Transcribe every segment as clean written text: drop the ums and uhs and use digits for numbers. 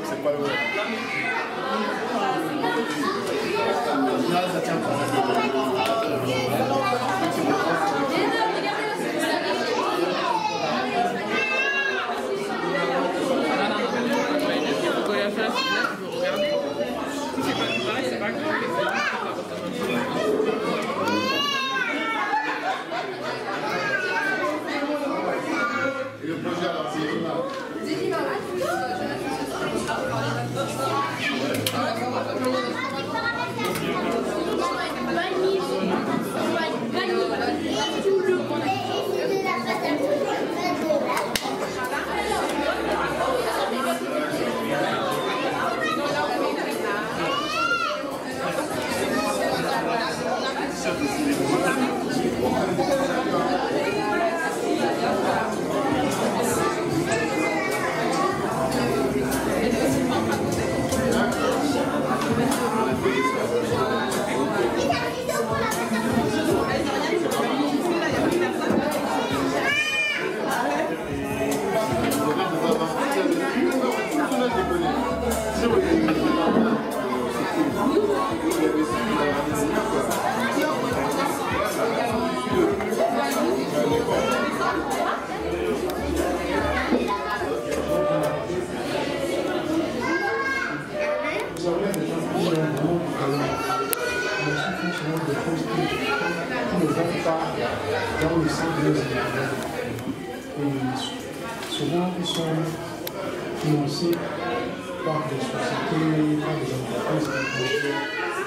C'est pas vrai. Dans le centre de nos et souvent, ils sont financés par des sociétés, par des entreprises.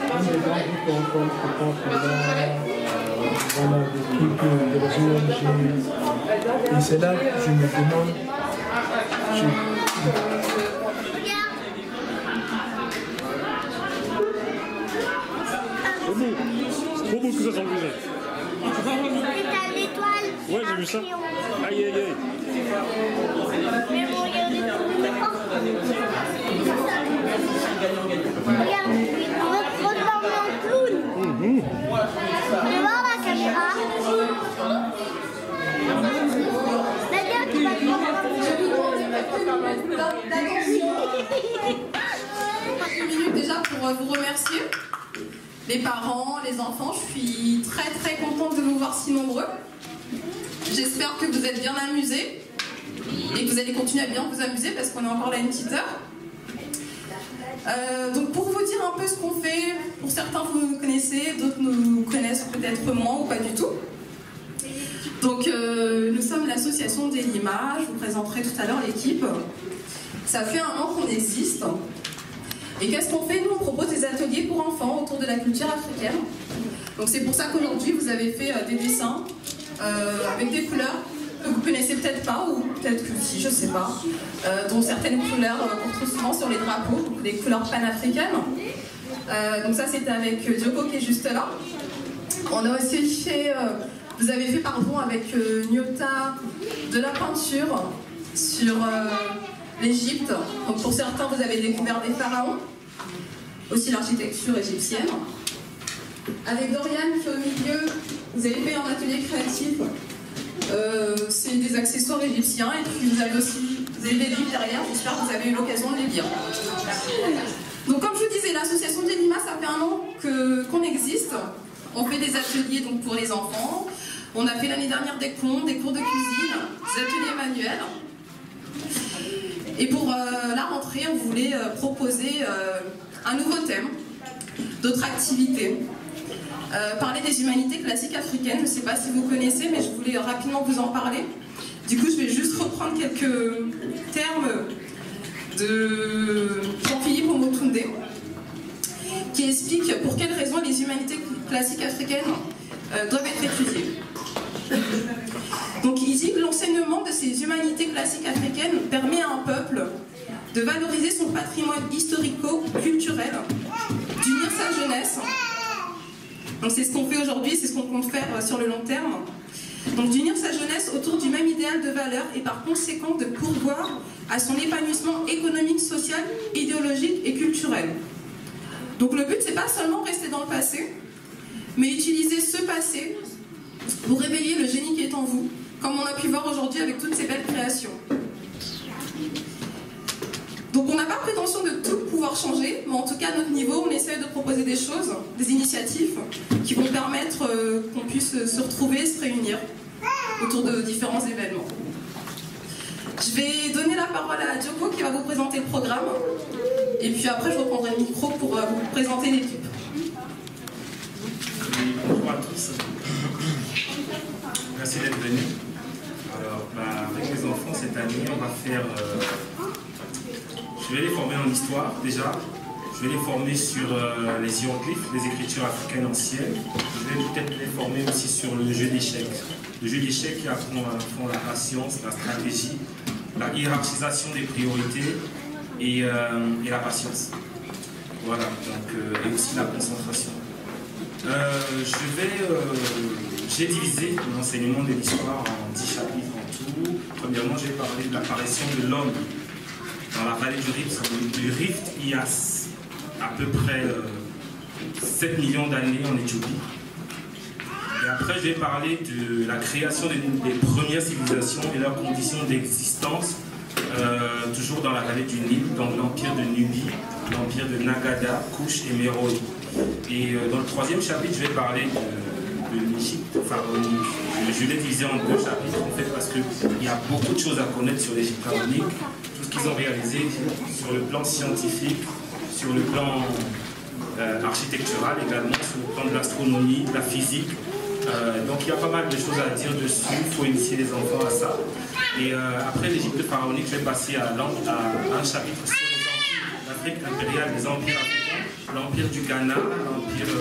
Même des gens qui font voilà, des trucs, des ONG. Et c'est là que je me demande. C'est trop beau que ça s'en faisait. C'est l'étoile. Ouais, j'ai vu ça. Aïe, aïe, aïe. Mais bon, il y a regarde, on va se transformer en clown. Tu vois la caméra? D'ailleurs, tu vas te minutes déjà pour vous remercier. Les parents, les enfants, je suis très très contente de vous voir si nombreux. J'espère que vous êtes bien amusés et que vous allez continuer à bien vous amuser parce qu'on est encore là une petite heure. Donc pour vous dire un peu ce qu'on fait, pour certains vous nous connaissez, d'autres nous connaissent peut-être moins ou pas du tout. Donc nous sommes l'association Delima, je vous présenterai tout à l'heure l'équipe. Ça fait 1 an qu'on existe. Et qu'est-ce qu'on fait? Nous, on propose des ateliers pour enfants autour de la culture africaine. Donc c'est pour ça qu'aujourd'hui, vous avez fait des dessins avec des couleurs que vous connaissez peut-être pas, ou peut-être que si, je sais pas, dont certaines couleurs qu'on trouve souvent sur les drapeaux, donc des couleurs panafricaines. Donc ça, c'était avec Dioko qui est juste là. On a aussi fait, vous avez fait, pardon, avec Nyota de la peinture sur l'Égypte. Donc pour certains, vous avez découvert des pharaons, aussi l'architecture égyptienne. Avec Dorian qui est au milieu, vous avez fait un atelier créatif. C'est des accessoires égyptiens et puis vous avez aussi des livres derrière. J'espère que vous avez eu l'occasion de les lire. Donc comme je vous disais, l'association Delima, ça fait 1 an qu'on existe. On fait des ateliers donc, pour les enfants. On a fait l'année dernière des contes, des cours de cuisine, des ateliers manuels. Et pour la rentrée, on voulait proposer un nouveau thème, d'autres activités. Parler des humanités classiques africaines, je ne sais pas si vous connaissez, mais je voulais rapidement vous en parler. Du coup, je vais juste reprendre quelques termes de Jean-Philippe Omotunde, qui explique pour quelles raisons les humanités classiques africaines doivent être étudiées. Donc il dit que l'enseignement de ces humanités classiques africaines permet à un peuple de valoriser son patrimoine historico-culturel, d'unir sa jeunesse. Donc c'est ce qu'on fait aujourd'hui, c'est ce qu'on compte faire sur le long terme. Donc d'unir sa jeunesse autour du même idéal de valeur et par conséquent de pourvoir à son épanouissement économique, social, idéologique et culturel. Donc le but, c'est pas seulement rester dans le passé, mais utilisez ce passé pour réveiller le génie qui est en vous, comme on a pu voir aujourd'hui avec toutes ces belles créations. Donc on n'a pas prétention de tout pouvoir changer, mais en tout cas à notre niveau, on essaie de proposer des choses, des initiatives qui vont permettre qu'on puisse se retrouver, se réunir autour de différents événements. Je vais donner la parole à Djoko qui va vous présenter le programme, et puis après je reprendrai le micro pour vous présenter l'équipe. Bonjour à tous. Merci d'être venus. Alors, avec les enfants cette année, on va faire... je vais les former en histoire déjà. Je vais les former sur les hiéroglyphes, les écritures africaines anciennes. Je vais peut-être les former aussi sur le jeu d'échecs. Le jeu d'échecs qui apprend à l'enfant la patience, la stratégie, la hiérarchisation des priorités et la patience. Voilà, donc, et aussi la concentration. J'ai divisé l'enseignement de l'histoire en 10 chapitres en tout. Premièrement, je vais parler de l'apparition de l'homme dans la vallée du Rift Ias, à peu près 7 millions d'années en Éthiopie. Et après, je vais parler de la création des premières civilisations et leurs conditions d'existence, toujours dans la vallée du Nil, dans l'empire de Nubie, l'empire de Nagada, Kush et Méroé. Et dans le troisième chapitre, je vais parler de l'Égypte pharaonique. Je l'ai divisé en 2 chapitres, en fait, parce qu'il y a beaucoup de choses à connaître sur l'Égypte pharaonique, tout ce qu'ils ont réalisé sur le plan scientifique, sur le plan architectural également, sur le plan de l'astronomie, de la physique. Donc il y a pas mal de choses à dire dessus, il faut initier les enfants à ça. Et après l'Égypte pharaonique, je vais passer à un chapitre sur les empires, l'Afrique impériale, les empires africains. L'empire du Ghana, l'empire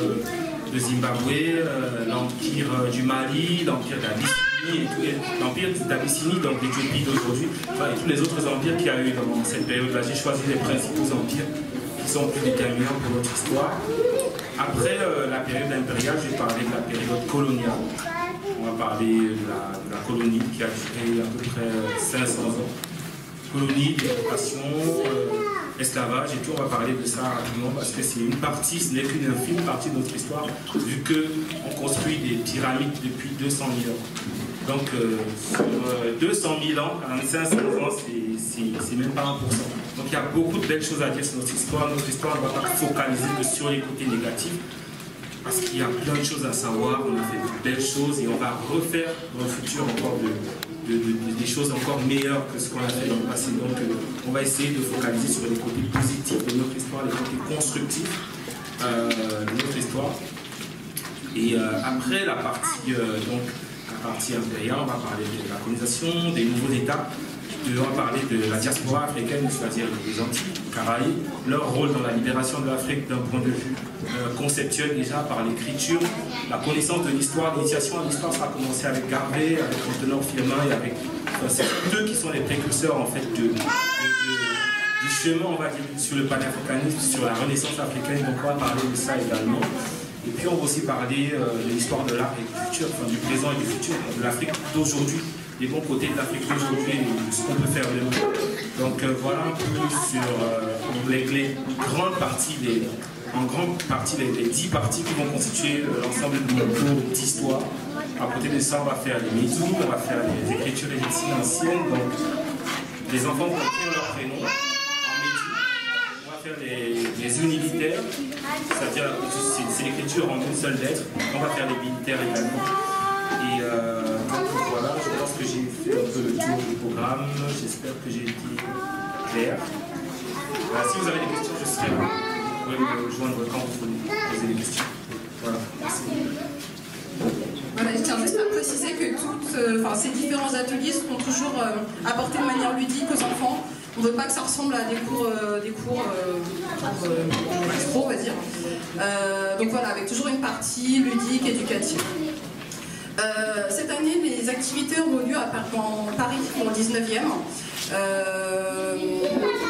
de Zimbabwe, l'empire du Mali, l'empire d'Abyssinie, l'empire d'Abyssinie, donc l'Éthiopie d'aujourd'hui, et tous les autres empires qu'il y a eu dans cette période-là. J'ai choisi les principaux empires qui sont plus déterminants pour notre histoire. Après la période impériale, je vais parler de la période coloniale. On va parler de la colonie qui a duré à peu près 500 ans. Colonie, déportation, esclavage et tout, on va parler de ça rapidement parce que c'est une partie, ce n'est qu'une infime partie de notre histoire, vu qu'on construit des pyramides depuis 200 000 ans. Donc, sur 200 000 ans, à 500 ans, c'est même pas 1%. Donc, il y a beaucoup de belles choses à dire sur notre histoire. Notre histoire ne va pas focaliser que sur les côtés négatifs, parce qu'il y a plein de choses à savoir. On a fait de belles choses et on va refaire dans le futur encore des choses encore meilleures que ce qu'on a fait dans le passé. Donc on va essayer de focaliser sur les côtés positifs de notre histoire, les côtés constructifs de notre histoire. Et après la partie impériale, on va parler de la colonisation, des nouveaux États. On va parler de la diaspora africaine, c'est-à-dire les Antilles, les Caraïbes, leur rôle dans la libération de l'Afrique d'un point de vue conceptuel déjà par l'écriture, la connaissance de l'histoire, l'initiation à l'histoire, ça a commencé avec Garvey, avec Contenant Firmin et avec... c'est eux qui sont les précurseurs en fait du chemin, on va dire, sur le panafricanisme, sur la renaissance africaine, donc on va parler de ça également. Et puis on va aussi parler de l'histoire de l'art et du futur, enfin du présent et du futur, de l'Afrique d'aujourd'hui, les bons côtés de l'Afrique d'aujourd'hui et ce qu'on peut faire demain. Donc voilà un peu sur en grande partie les 10 parties qui vont constituer l'ensemble de notre cours d'histoire. À côté de ça, on va faire les médous, on va faire les écritures égyptiennes anciennes. Donc les enfants vont écrire leur prénom en médou. On va faire les unilitaires, c'est-à-dire c'est l'écriture en une seule lettre. On va faire les bilitaires également. Et donc voilà, je pense que j'ai fait un peu le tour du programme. J'espère que j'ai été clair. Voilà, si vous avez des questions, je serai là. Vous pouvez me rejoindre quand vous poser des questions. Voilà, merci. Voilà, je tiens juste à préciser que ces différents ateliers seront toujours apportés de manière ludique aux enfants. On ne veut pas que ça ressemble à des cours extra, on va dire. Donc voilà, avec toujours une partie ludique, éducative. Cette année, les activités auront lieu dans Paris, dans le 19e.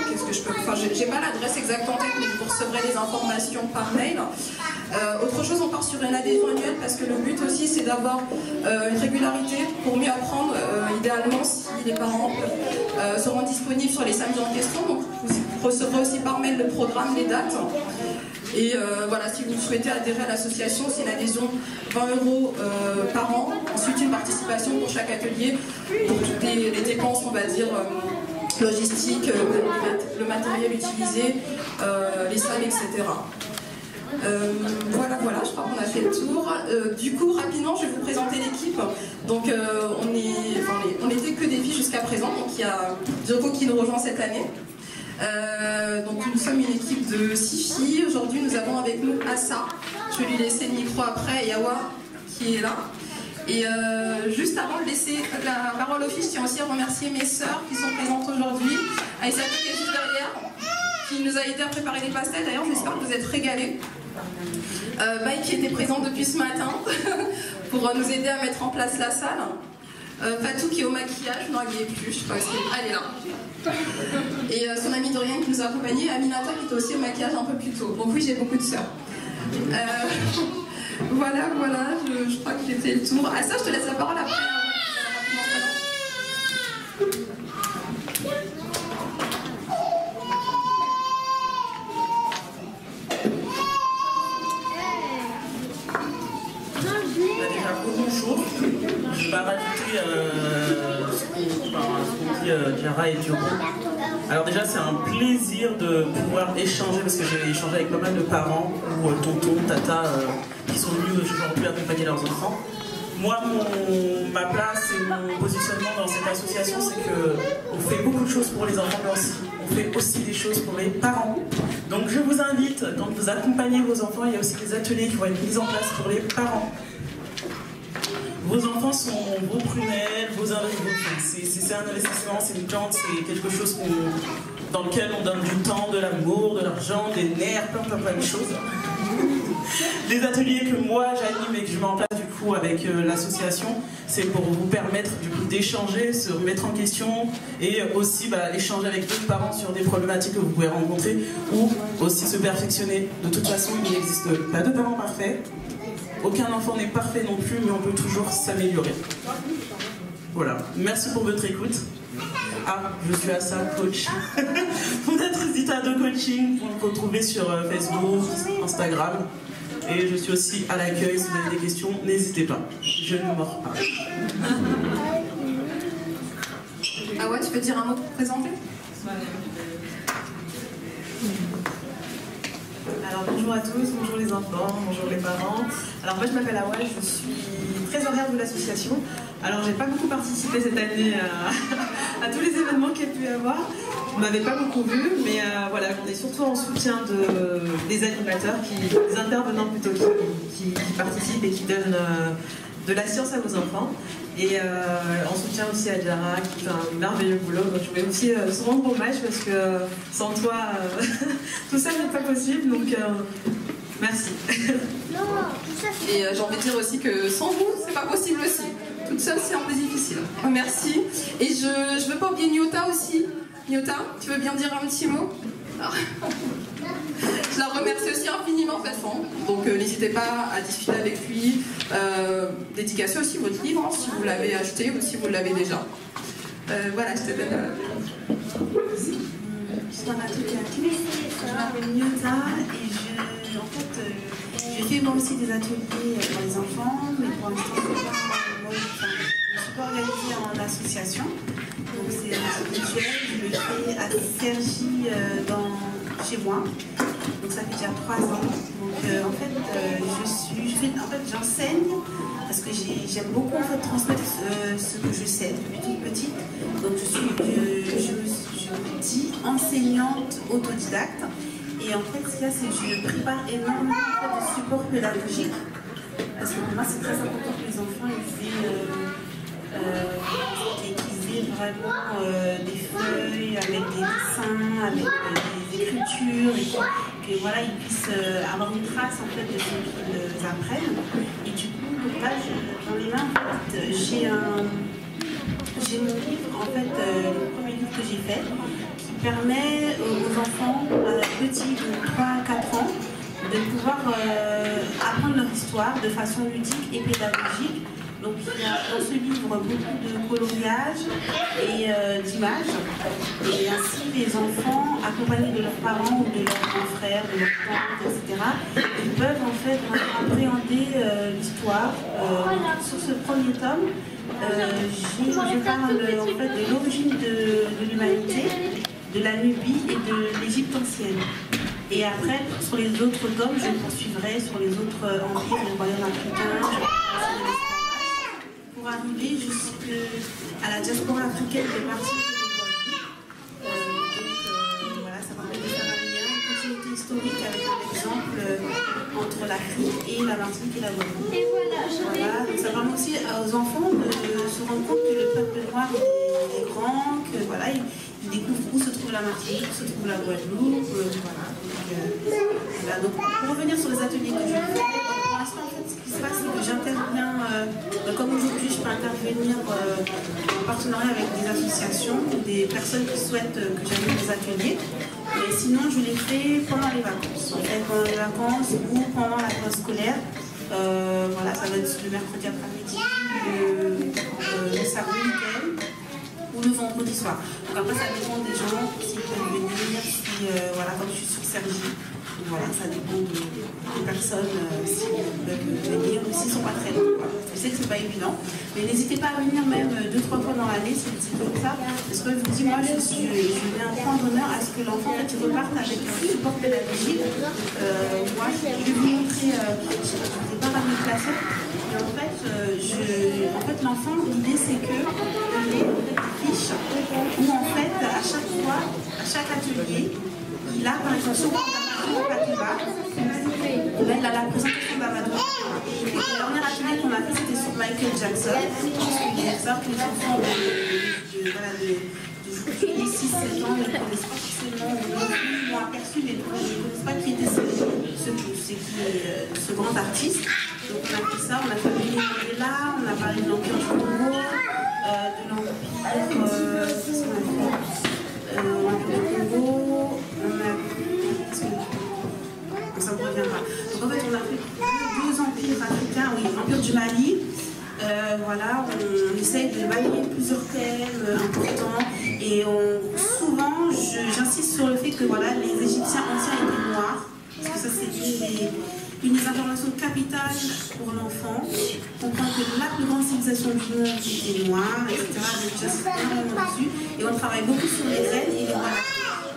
Qu'est-ce que je peux... Enfin, j'ai pas l'adresse exacte en tête, mais vous recevrez les informations par mail. Autre chose, on part sur une adhésion annuelle parce que le but aussi, c'est d'avoir une régularité pour mieux apprendre. Idéalement, si les parents seront disponibles sur les samedis en question, donc vous recevrez aussi par mail le programme, les dates. Et voilà, si vous souhaitez adhérer à l'association, c'est une adhésion 20 € par an. Ensuite, une participation pour chaque atelier, pour toutes les dépenses, on va dire, logistiques, le matériel utilisé, les salles, etc. Voilà, je crois qu'on a fait le tour. Du coup, rapidement, je vais vous présenter l'équipe. Donc, on n'était que des filles jusqu'à présent. Donc, il y a Djoko qui nous rejoint cette année. Donc, nous sommes une équipe de 6 filles. Aujourd'hui, nous avons avec nous Assa. Je vais lui laisser le micro après. Et Awa qui est là. Et juste avant de laisser la parole aux filles, je tiens aussi à remercier mes sœurs qui sont présentes aujourd'hui. Aïssa qui est juste derrière, qui nous a aidé à préparer les pastels. D'ailleurs, j'espère que vous êtes régalés. Baï qui était présent depuis ce matin pour nous aider à mettre en place la salle. Fatou qui est au maquillage, non elle n'y est plus, je sais pas si elle est là. Et son amie Dorian qui nous a accompagnés, Aminata qui était aussi au maquillage un peu plus tôt. Donc oui, j'ai beaucoup de sœurs. Voilà, je crois que j'ai fait le tour. Ah ça, je te laisse la parole après. Bonjour, je vais rajouter ce qu'ont dit Diarra et Djoko. Alors déjà c'est un plaisir de pouvoir échanger parce que j'ai échangé avec pas mal de parents ou tontons, tata qui sont venus aujourd'hui accompagner leurs enfants. Moi, ma place et mon positionnement dans cette association, c'est qu'on fait beaucoup de choses pour les enfants, mais aussi, on fait aussi des choses pour les parents. Donc je vous invite, quand vous accompagnez vos enfants, il y a aussi des ateliers qui vont être mis en place pour les parents. Vos enfants sont vos prunelles, vos investissements. C'est un investissement, c'est une plante, c'est quelque chose dans lequel on donne du temps, de l'amour, de l'argent, des nerfs, plein de choses. Les ateliers que moi j'anime et que je mets en place du coup avec l'association, c'est pour vous permettre du coup d'échanger, se remettre en question et aussi échanger avec d'autres parents sur des problématiques que vous pouvez rencontrer ou aussi se perfectionner. De toute façon, il n'existe pas de parents parfaits. Aucun enfant n'est parfait non plus, mais on peut toujours s'améliorer. Voilà, merci pour votre écoute. Ah, je suis Assa, coach. Fondatrice de coaching, vous me retrouvez sur Facebook, Instagram. Et je suis aussi à l'accueil, si vous avez des questions, n'hésitez pas. Je ne mords pas. Ah ouais, tu peux dire un mot pour te présenter ? Alors bonjour à tous, bonjour les enfants, bonjour les parents. Alors moi je m'appelle Awa, je suis trésorière de l'association. Alors j'ai pas beaucoup participé cette année à tous les événements qu'il y a pu y avoir. On m'avait pas beaucoup vu, mais voilà, on est surtout en soutien des animateurs, des intervenants plutôt qui participent et qui donnent de la science à vos enfants. Et en soutien aussi à Diarra qui fait un merveilleux boulot. Donc je voulais aussi se rendre hommage parce que sans toi, tout ça n'est pas possible. Donc merci. Et j'ai envie de dire aussi que sans vous, c'est pas possible aussi. Toute seule, c'est un peu difficile. Merci. Et je veux pas oublier Nyota aussi. Nyota, tu veux bien dire un petit mot ? Je la remercie aussi infiniment, Fatfan. Donc n'hésitez pas à discuter avec lui. Dédicacez aussi votre livre, si vous l'avez acheté ou si vous l'avez déjà. Voilà, je te donne. Bonsoir à toutes et à tous. Je m'appelle Nyota et j'ai fait moi aussi des ateliers pour les enfants, mais pour l'instant, je ne suis pas organisée en association. Donc c'est individuel, je le fais à Cergy chez moi. Donc ça fait déjà 3 ans. Donc en fait, j'enseigne parce que j'aime beaucoup en fait transmettre ce que je sais depuis toute petite. Donc je me dis enseignante autodidacte. Et en fait, ce qu'il y a, c'est que je prépare énormément de support pédagogique. Parce que pour moi, c'est très important que les enfants aient vraiment des feuilles avec des dessins, avec des écritures, et que voilà, ils puissent avoir une trace en fait de ce qu'ils apprennent. Et du coup, là, dans les mains, en fait, j'ai mon livre, en fait, le premier livre que j'ai fait, qui permet aux enfants petits de 3-4 ans de pouvoir apprendre leur histoire de façon ludique et pédagogique Donc il y a dans ce livre beaucoup de coloriages et d'images. Et ainsi les enfants, accompagnés de leurs parents ou de leurs grands frères, de leurs tantes, etc., ils peuvent en fait appréhender l'histoire. Sur ce premier tome, je parle en fait de l'origine de l'humanité, de la Nubie et de l'Égypte ancienne. Et après, sur les autres tomes, je poursuivrai sur les autres empires, les royaumes africains, pour arriver jusqu'à la diaspora africaine de Martinique et de Guadeloupe. Voilà, ça permet de faire un lien, une continuité historique avec un exemple entre l'Afrique et la Martinique et la Guadeloupe. Voilà, donc ça permet aussi aux enfants de se rendre compte que le peuple noir est grand, que voilà, ils découvrent où se trouve la Martinique, où se trouve la Guadeloupe, voilà. Donc, pour revenir sur les ateliers que je fais, pour l'instant, en fait, ce qui se passe, c'est que j'interviens, comme aujourd'hui, je peux intervenir en partenariat avec des associations ou des personnes qui souhaitent que j'anime des ateliers. Mais sinon, je les fais pendant les vacances. En fait, pendant les vacances ou pendant la pause scolaire. Voilà, ça va être le mercredi après-midi, le samedi week-end ou le vendredi soir. Donc après, ça dépend des gens, s'ils peuvent venir, si, voilà, comme je suis sur Sergi, voilà, ça dépend des personnes, s'ils peuvent venir ou s'ils ne sont pas très loin. Voilà. Je sais que ce n'est pas évident, mais n'hésitez pas à venir même 2-3 fois dans l'année, c'est comme ça. Parce que je vous dis, moi, je mets un point d'honneur à ce que l'enfant reparte avec un support pédagogique. Moi, je vais vous montrer, je ne vais pas ramener de placette. Et en fait, l'enfant, l'idée c'est que il ait des fiches où en fait, à chaque fois, à chaque atelier, il a par exemple sur Patiba, il a la présentation d'Amadou. Et le dernier atelier qu'on a fait, c'était sur Michael Jackson. Parce qu'il y a ça que les enfants de 6-7 ans ne connaissent pas forcément, ou ont aperçu, mais ne connaissent pas qui était ce grand artiste. Donc on a fait ça, on a fait Nelly Mandela, on a parlé de l'Empire du Congo, de l'Empire du Congo, ça me reviendra. Donc en fait on a fait deux empires africains, oui, l'Empire du Mali. Voilà, on essaye de balayer plusieurs thèmes importants et souvent j'insiste sur le fait que voilà, les Égyptiens anciens étaient noirs, parce que ça c'est une des informations capitales pour l'enfant, comprendre que la plus grande civilisation du monde était noire, etc. Donc j'insiste énormément dessus et on travaille beaucoup sur les reines et les rois.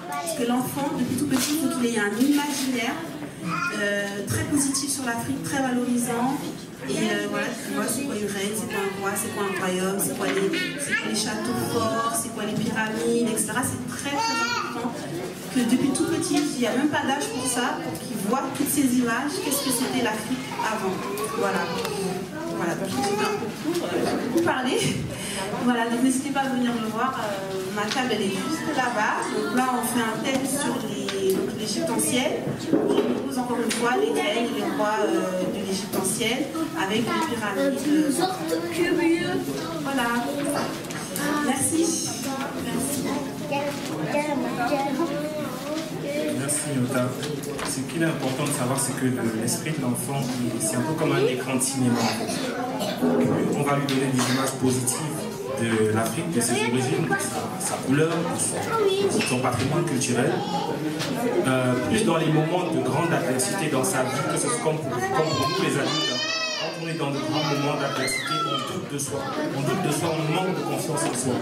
Parce que l'enfant, depuis tout petit, il faut qu'il ait un imaginaire très positif sur l'Afrique, très valorisant. Et voilà, tu vois, c'est quoi une reine, c'est quoi un roi, c'est quoi un royaume, c'est quoi les châteaux forts, c'est quoi les pyramides, etc. C'est très très important que depuis tout petit, il n'y a même pas d'âge pour ça, pour qu'ils voient toutes ces images, qu'est-ce que c'était l'Afrique avant. Voilà. Voilà, donc j'ai un peu court, j'ai beaucoup parlé. Voilà, donc n'hésitez pas à venir me voir. Ma table elle est juste là-bas. Donc là on fait un thème sur l'Égypte ancienne. Je propose encore une fois les reines et les rois de l'Égypte ancienne avec les pyramides. Voilà. Merci. Merci Yota. Ce qu'il est important de savoir, c'est que l'esprit de l'enfant, c'est un peu comme un écran de cinéma. On va lui donner des images positives de l'Afrique, de ses origines, de sa couleur, de son patrimoine culturel. Plus dans les moments de grande adversité dans sa vie, que ce soit comme pour nous les adultes. Quand on est dans de grands moments d'adversité, on doute de soi. On doute de soi, on manque de confiance en soi.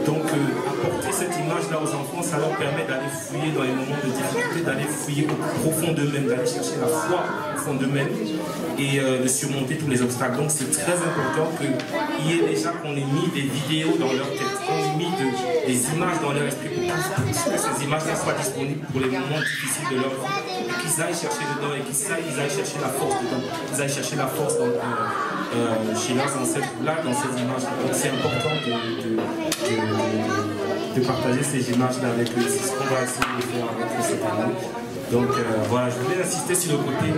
Donc apporter cette image-là aux enfants, ça leur permet d'aller fouiller dans les moments de difficulté, d'aller fouiller au plus profond d'eux-mêmes, d'aller chercher la foi au fond d'eux-mêmes et de surmonter tous les obstacles. Donc c'est très important qu'il y ait déjà qu'on ait mis des vidéos dans leur tête, qu'on ait mis des images dans leur esprit pour que ces images-là soient disponibles pour les moments difficiles de leur vie. Et qu'ils aillent chercher dedans et qu'ils aillent chercher la force dedans, qu'ils aillent chercher la force chez leurs ancêtres, là, dans ces images-là. Donc c'est important de partager ces images-là avec eux. C'est ce qu'on va essayer de faire avec eux cette année. Donc voilà, je voulais insister sur le côté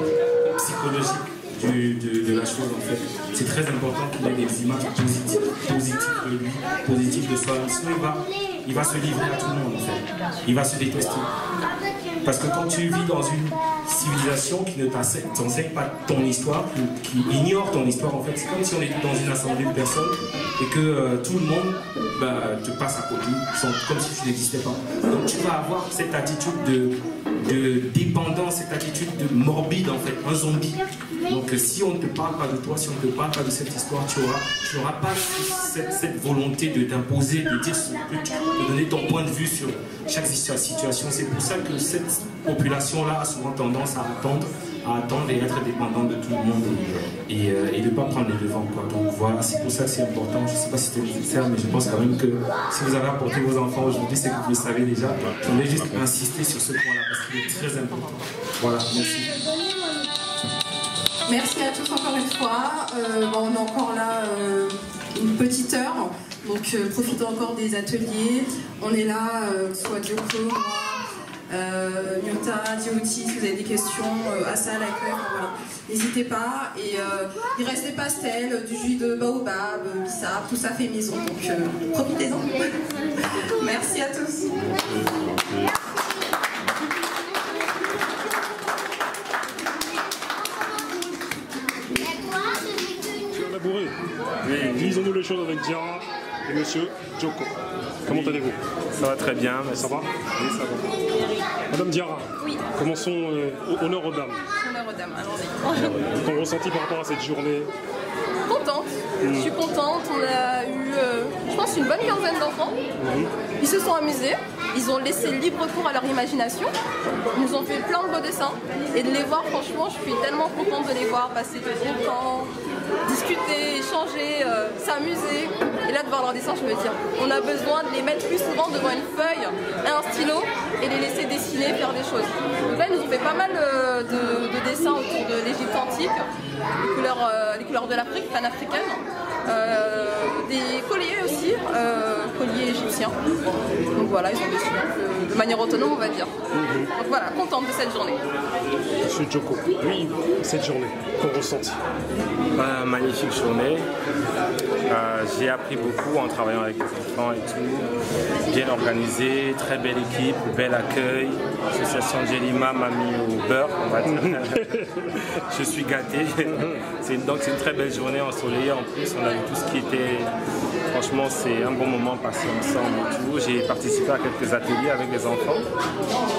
psychologique de la chose en fait. C'est très important qu'il ait des images positives de lui, positives de soi. Sinon il va se livrer à tout le monde en fait. Il va se détester. Parce que quand tu vis dans une civilisation qui ne t'enseigne pas ton histoire, qui ignore ton histoire en fait. C'est comme si on était dans une assemblée de personnes et que tout le monde te passe à côté, comme si tu n'existais pas. Donc tu vas avoir cette attitude de dépendance, cette attitude de morbide en fait, un zombie. Donc si on ne te parle pas de toi, si on ne te parle pas de cette histoire, tu n'auras pas cette volonté d'imposer, de dire de donner ton point de vue sur chaque situation. C'est pour ça que cette population-là a souvent tendance à attendre et être dépendante de tout le monde et de ne pas prendre les devants, quoi. Donc voilà, c'est pour ça que c'est important. Je ne sais pas si c'était nécessaire, mais je pense quand même que si vous avez apporté vos enfants aujourd'hui, c'est que vous le savez déjà. Je voulais juste insister sur ce point-là parce qu'il est très important. Voilà, merci. Merci à tous encore une fois. On est encore là une petite heure, donc profitez encore des ateliers. On est là, que ce soit Dioko, moi, Nyota, Dioti, si vous avez des questions, Assa, l'accueil, voilà. N'hésitez pas. Et il reste des pastels, du jus de baobab, bissap, tout ça fait maison, donc profitez-en. Merci à tous. Lisons-nous les choses avec Diarra et monsieur Dioko. Comment allez-vous? Ça va très bien. Ça va? Oui, ça va. Madame Diarra, oui. Commençons honneur aux dames. Honneur aux dames, allons-y. Ton ressenti par rapport à cette journée? Contente, je suis contente. On a eu, je pense, une bonne quinzaine d'enfants. Ils se sont amusés, ils ont laissé libre cours à leur imagination. Ils nous ont fait plein de beaux dessins. Et de les voir, franchement, je suis tellement contente de les voir passer de bon temps, discuter, échanger, s'amuser. Et là, de voir leurs dessins, je me dis, on a besoin de les mettre plus souvent devant une feuille et un stylo et les laisser dessiner, faire des choses. Donc là, ils nous ont fait pas mal de dessins autour de l'Égypte antique, les couleurs de l'Afrique, panafricaine, des colliers aussi, colliers égyptiens. Donc voilà, ils ont dessiné de manière autonome, on va dire. Donc voilà, contente de cette journée. Monsieur Dioko, oui, cette journée, ton ressenti? Magnifique journée. J'ai appris beaucoup en travaillant avec les enfants et tout. Bien organisé, très belle équipe, bel accueil. L'association Jelima m'a mis au beurre, on va dire. Je suis gâté. Donc c'est une très belle journée ensoleillée. En plus, on a vu tout ce qui était... Franchement, c'est un bon moment passé ensemble et tout. J'ai participé à quelques ateliers avec les enfants.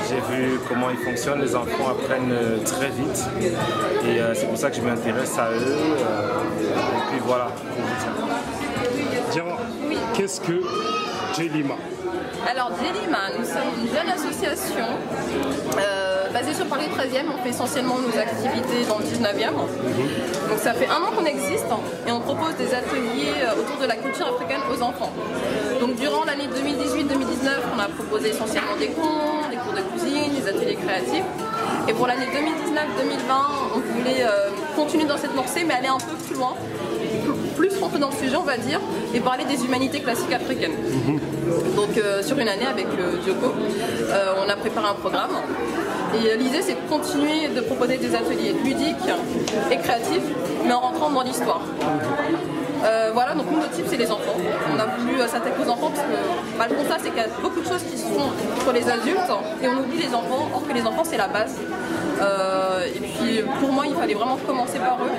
J'ai vu comment ils fonctionnent. Les enfants apprennent très vite. Et c'est pour ça que je m'intéresse à eux. Et puis voilà. Diarra, oui. Qu'est-ce que Jelima? Alors Jelima, nous sommes une jeune association basée sur Paris 13e. On fait essentiellement nos activités dans le 19e. Donc ça fait 1 an qu'on existe et on propose des ateliers autour de la culture africaine aux enfants. Donc durant l'année 2018-2019, on a proposé essentiellement des contes, des cours de cuisine, des ateliers créatifs. Et pour l'année 2019-2020, on voulait continuer dans cette lancée mais aller un peu plus loin, plus rentrer dans le sujet on va dire, et parler des humanités classiques africaines. Donc sur une année avec Dioko, on a préparé un programme. Et l'idée c'est de continuer de proposer des ateliers ludiques et créatifs, mais en rentrant dans l'histoire. Voilà, donc nous, notre type c'est les enfants. On a voulu s'attaquer aux enfants parce que le constat c'est qu'il y a beaucoup de choses qui se font pour les adultes et on oublie les enfants, or que les enfants c'est la base. Et puis pour moi il fallait vraiment commencer par eux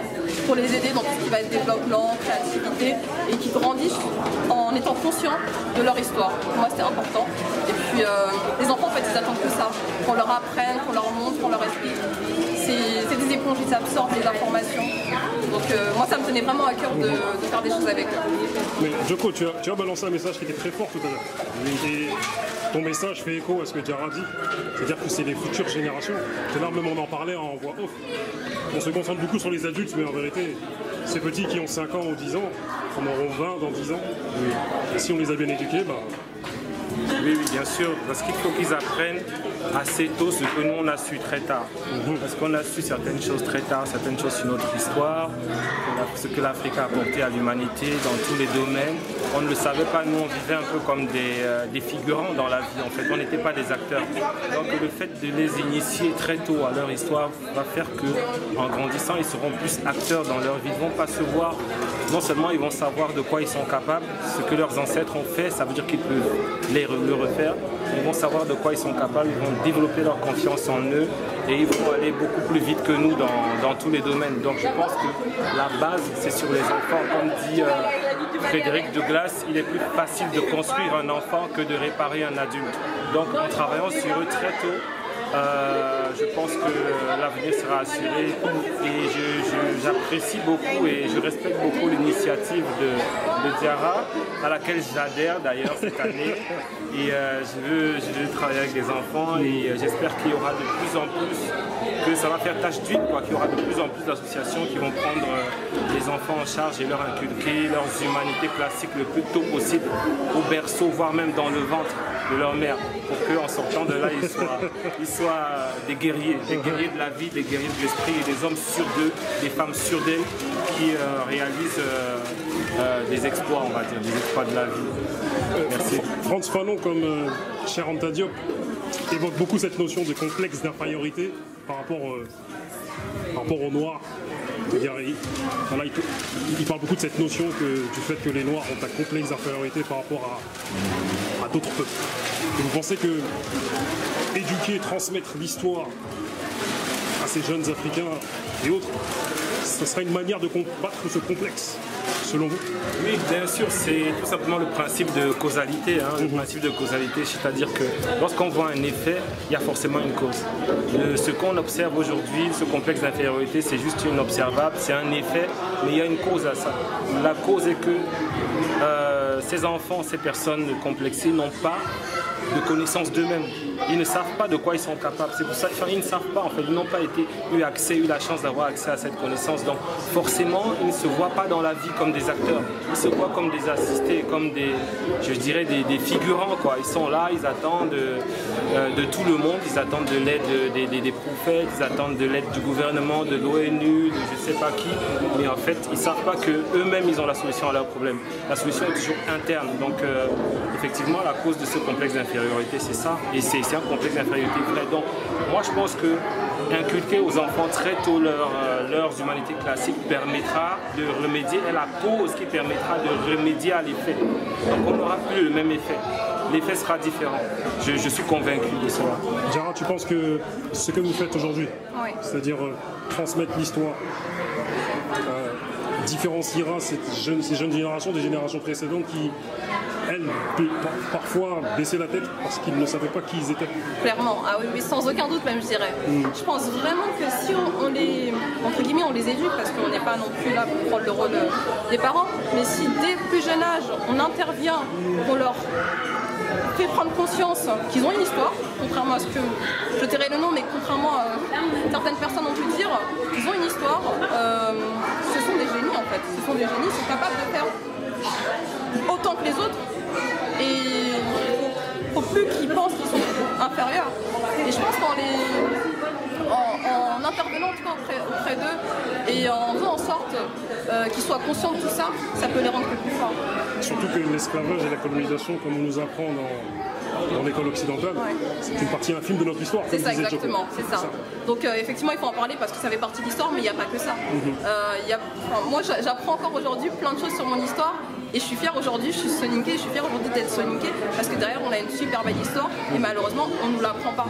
pour les aider dans tout ce qui va être développement, créativité et qu'ils grandissent en étant conscients de leur histoire. Pour moi c'était important. Et puis les enfants en fait ils attendent que ça, qu'on leur apprenne, qu'on leur montre, qu'on leur explique. C'est des éponges, ils absorbent les informations. Donc moi ça me tenait vraiment à cœur de faire des choses avec eux. Mais Dioko, tu as balancé un message qui était très fort tout à l'heure. Et ton message fait écho à ce que Diarra dit. C'est-à-dire que c'est les futures générations. Là même on en parlait en voix off. On se concentre beaucoup sur les adultes, mais en vérité, ces petits qui ont 5 ans ou 10 ans, en auront 20 dans 10 ans. Et si on les a bien éduqués, Oui, bien sûr, parce qu'il faut qu'ils apprennent assez tôt ce que nous on a su très tard. Parce qu'on a su certaines choses très tard, certaines choses sur notre histoire, ce que l'Afrique a apporté à l'humanité dans tous les domaines. on ne le savait pas, nous on vivait un peu comme des figurants dans la vie en fait, on n'était pas des acteurs. Donc le fait de les initier très tôt à leur histoire va faire qu'en grandissant ils seront plus acteurs dans leur vie, ils ne vont pas se voir, non seulement ils vont savoir de quoi ils sont capables, ce que leurs ancêtres ont fait, ça veut dire qu'ils peuvent le refaire, ils vont savoir de quoi ils sont capables, ils vont développer leur confiance en eux et ils vont aller beaucoup plus vite que nous dans tous les domaines. Donc je pense que la base c'est sur les enfants, comme dit Frédéric Douglass, il est plus facile de construire un enfant que de réparer un adulte. Donc en travaillant sur eux très tôt, je pense que l'avenir sera assuré et j'apprécie beaucoup et je respecte beaucoup l'initiative de Diarra, à laquelle j'adhère d'ailleurs cette année. Et je veux travailler avec des enfants et j'espère qu'il y aura de plus en plus, que ça va faire tache d'huile, qu'il y aura de plus en plus d'associations qui vont prendre les enfants en charge et leur inculquer leurs humanités classiques le plus tôt possible, au berceau, voire même dans le ventre de leur mère, pour qu'en sortant de là, ils soient des guerriers de la vie, des guerriers de l'esprit et des hommes sûrs d'eux, des femmes sûres d'elles qui réalisent des exploits, on va dire, des exploits de la vie. Merci. Frantz Fanon, comme Cheikh Anta Diop, évoque beaucoup cette notion de complexe d'infériorité par rapport aux Noirs. C'est-à-dire, il parle beaucoup de cette notion du fait que les Noirs ont un complexe d'infériorité par rapport à d'autres peuples. Et vous pensez que éduquer, transmettre l'histoire à ces jeunes Africains et autres, ce serait une manière de combattre ce complexe, selon vous? Oui, bien sûr, c'est tout simplement le principe de causalité. Le principe de causalité, c'est-à-dire que lorsqu'on voit un effet, il y a forcément une cause. Ce qu'on observe aujourd'hui, ce complexe d'infériorité, c'est juste une observable, c'est un effet, mais il y a une cause à ça. La cause est que ces enfants, ces personnes complexées n'ont pas de connaissance d'eux-mêmes. Ils ne savent pas de quoi ils sont capables. C'est pour ça qu'ils ne savent pas, en fait. Ils n'ont pas eu la chance d'avoir accès à cette connaissance. Donc forcément, ils ne se voient pas dans la vie comme des acteurs. Ils se voient comme des assistés, comme des figurants, quoi. Ils sont là, ils attendent de tout le monde, ils attendent de l'aide des prophètes, ils attendent de l'aide du gouvernement, de l'ONU, de je ne sais pas qui. Mais en fait, ils ne savent pas qu'eux-mêmes, ils ont la solution à leurs problèmes. La solution est toujours interne. Donc effectivement, la cause de ce complexe d'infériorité, c'est ça. Et c'est un complexe d'infériorité vrai. Donc moi, je pense que inculquer aux enfants très tôt leurs humanités classiques permettra de remédier à la cause qui permettra de remédier à l'effet. Donc on n'aura plus le même effet. L'effet sera différent. Je suis convaincu de cela. Diarra, tu penses que ce que vous faites aujourd'hui, oui, c'est-à-dire transmettre l'histoire, différenciera ces jeunes générations des générations précédentes qui, elles, parfois baissaient la tête parce qu'ils ne savaient pas qui ils étaient? Clairement, ah oui, mais sans aucun doute même, je dirais. Je pense vraiment que si on les, entre guillemets, on les éduque, parce qu'on n'est pas non plus là pour prendre le rôle des parents, mais si dès le plus jeune âge, on intervient, on leur fait prendre conscience qu'ils ont une histoire, contrairement à ce que, je tairai le nom, mais contrairement à certaines personnes ont pu dire, qu'ils ont une histoire, ce sont des génies en fait. Ce sont des génies, ils sont capables de faire autant que les autres, et il ne faut plus qu'ils pensent qu'ils sont inférieurs. Et je pense en intervenant en tout cas auprès d'eux et en faisant en sorte qu'ils soient conscients de tout ça, ça peut les rendre plus forts. Surtout que l'esclavage et la colonisation, comme on nous apprend dans l'école occidentale, ouais, c'est une partie infime de notre histoire. C'est ça, exactement, c'est ça. Donc effectivement, il faut en parler parce que ça fait partie de l'histoire, mais il n'y a pas que ça. Moi, j'apprends encore aujourd'hui plein de choses sur mon histoire. Et je suis fière aujourd'hui, je suis soninké, je suis fière aujourd'hui d'être soninké parce que derrière on a une super belle histoire et malheureusement on ne nous l'apprend pas.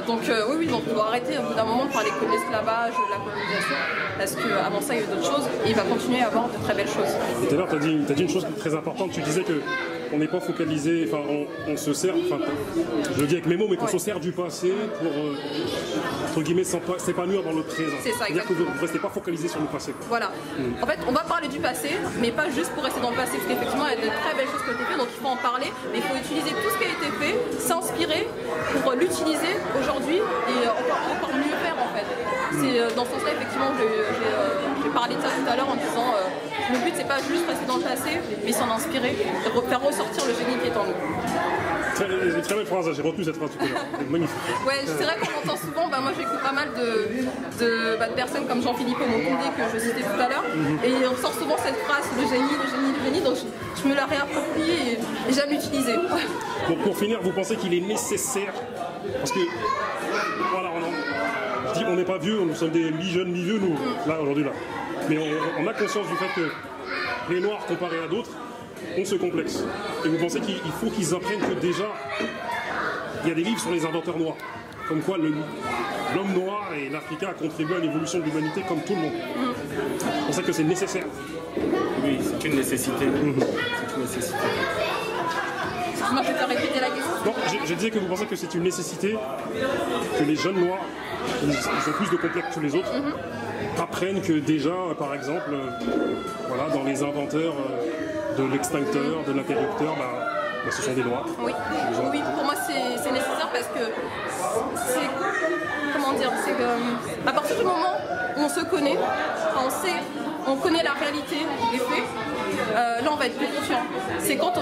Donc oui, donc on doit arrêter au bout d'un moment de parler que de l'esclavage, de la colonisation, parce qu'avant ça il y a eu d'autres choses et il va continuer à avoir de très belles choses. Tout à l'heure tu as dit une chose très importante, tu disais que on n'est pas focalisé, enfin on se sert, enfin je le dis avec mes mots, mais qu'on se sert du passé pour entre guillemets s'épanouir dans le présent. C'est ça, c'est-à-dire que vous ne restez pas focalisé sur le passé. Voilà. En fait, on va parler du passé, mais pas juste pour rester dans le passé, parce qu'effectivement, il y a de très belles choses qui ont été faites, donc il faut en parler, mais il faut utiliser tout ce qui a été fait, s'inspirer pour l'utiliser aujourd'hui et encore mieux faire en fait. C'est dans ce sens-là, effectivement, j'ai parlé de ça tout à l'heure en disant le but c'est pas juste rester dans le passé, mais s'en inspirer, faire ressortir le génie qui est en nous. Très belle phrase, j'ai retenu cette phrase tout à l'heure. Magnifique. Ouais, c'est vrai qu'on entend souvent, moi j'écoute pas mal de personnes comme Jean-Philippe Mokoundé que je citais tout à l'heure, et on sort souvent cette phrase, le génie, déni, donc je me l'ai réapproprié et j'aime l'utiliser. Donc pour finir, vous pensez qu'il est nécessaire, parce que voilà, on n'est pas vieux, nous sommes des mi-jeunes, mi-vieux, nous, là, aujourd'hui, là. Mais on a conscience du fait que les Noirs, comparés à d'autres, ont ce complexe. Et vous pensez qu'il faut qu'ils apprennent que déjà, il y a des livres sur les inventeurs noirs, comme quoi l'homme noir et l'Africain a contribué à l'évolution de l'humanité comme tout le monde. Vous pensez que c'est nécessaire? Oui, c'est une nécessité. C'est une nécessité. Moi, je peux répéter la question. Non, je disais que vous pensez que c'est une nécessité que les jeunes noirs, ils ont plus de complexes que les autres, apprennent que déjà, par exemple, voilà, dans les inventeurs de l'extincteur, de l'interrupteur, ce sont des noirs. Oui, oui, pour moi c'est nécessaire parce que c'est, comment dire, c'est que à partir du moment où on se connaît, on connaît la réalité des faits, là on va être plus confiant. C'est comme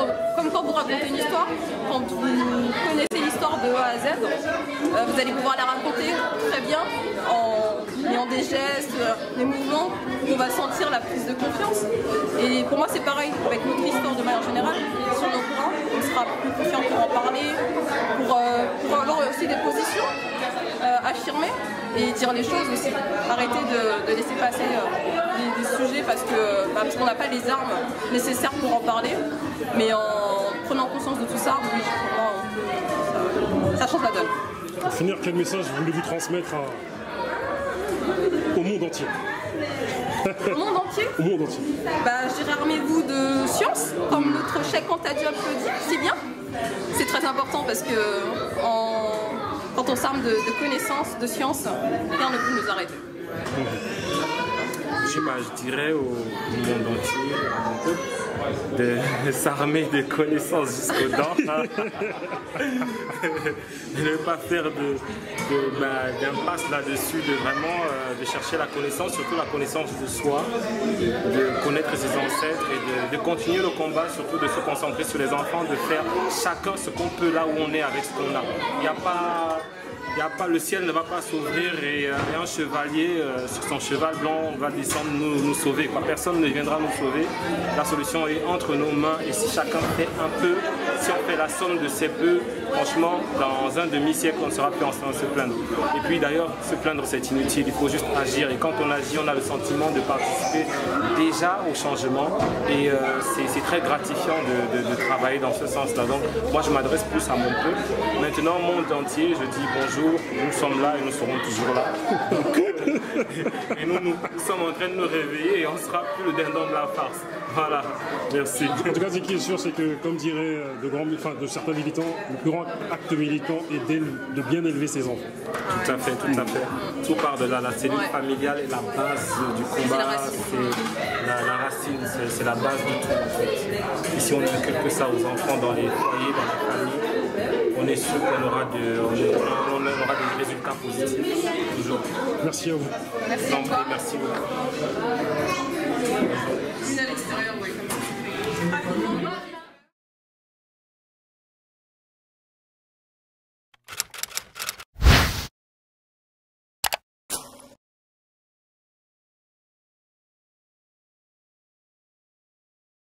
quand vous racontez une histoire, quand vous connaissez l'histoire de A à Z, vous allez pouvoir la raconter très bien en ayant des gestes, des mouvements, on va sentir la prise de confiance. Et pour moi c'est pareil avec notre histoire de manière générale, sur nos courants, on sera plus confiant pour en parler, pour avoir aussi des positions affirmées et dire les choses aussi. Arrêter de laisser passer des sujets parce qu'on n'a pas les armes nécessaires pour en parler, mais en prenant conscience de tout ça, oui, ça change la donne. Pour finir, quel message voulez-vous transmettre au monde entier? Au monde entier? Au monde entier. Je dirais armez-vous de science, comme notre chèque Antadieu applaudit, c'est bien. C'est très important parce que quand on s'arme de connaissances, de science, rien ne peut nous arrêter. Je dirais au monde entier, à mon peuple, de s'armer de connaissances jusqu'aux dents, de ne pas faire d'impasse là-dessus, de chercher la connaissance, surtout la connaissance de soi, de connaître ses ancêtres et de continuer le combat, surtout de se concentrer sur les enfants, de faire chacun ce qu'on peut là où on est avec ce qu'on a. Il n'y a pas, le ciel ne va pas s'ouvrir et un chevalier sur son cheval blanc va descendre nous sauver. Personne ne viendra nous sauver. La solution est entre nos mains et si chacun fait un peu, si on fait la somme de ces peu, franchement, dans un demi-siècle, on ne sera plus en train de se plaindre. Et puis d'ailleurs, se plaindre c'est inutile, il faut juste agir. Et quand on agit, on a le sentiment de participer déjà au changement et c'est très gratifiant de travailler dans ce sens-là. Donc moi je m'adresse plus à mon peuple. Maintenant, au monde entier, je dis bonjour, nous sommes là et nous serons toujours là. Et nous sommes en train de nous réveiller et on ne sera plus le dindon de la farce. Voilà, merci. En tout cas, ce qui est sûr, c'est que, comme diraient de certains militants, le plus grand acte militant est de bien élever ses enfants. Tout à fait, tout à fait. Tout part de là, la cellule familiale est la base du combat, c'est la racine, c'est la base de tout en fait. Et si on inculque ça aux enfants dans les foyers, dans les familles, on est sûr qu'on aura des résultats positifs, toujours. Merci à vous. Merci. Merci beaucoup.